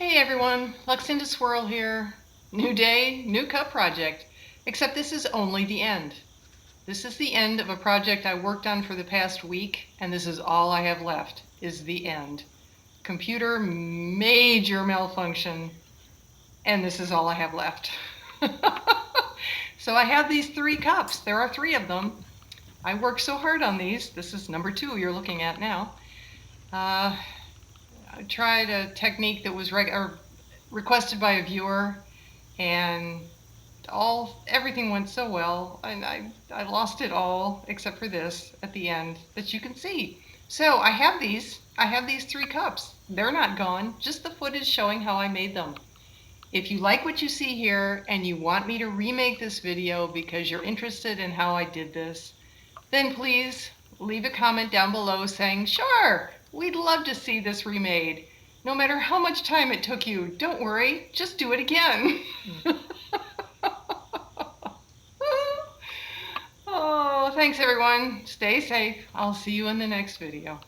Hey everyone, Luxinda Swirl here. New day, new cup project. Except this is only the end. This is the end of a project I worked on for the past week, and this is all I have left, is the end. Computer major malfunction, and this is all I have left. So I have these 3 cups. There are 3 of them. I worked so hard on these. This is number 2 you're looking at now. I tried a technique that was requested by a viewer, and everything went so well, and I lost it all except for this at the end that you can see. So I have these 3 cups. They're not gone, just the footage showing how I made them. If you like what you see here and you want me to remake this video because you're interested in how I did this, then please leave a comment down below saying, sure, we'd love to see this remade. No matter how much time it took you, don't worry, just do it again. Oh, thanks everyone. Stay safe. I'll see you in the next video.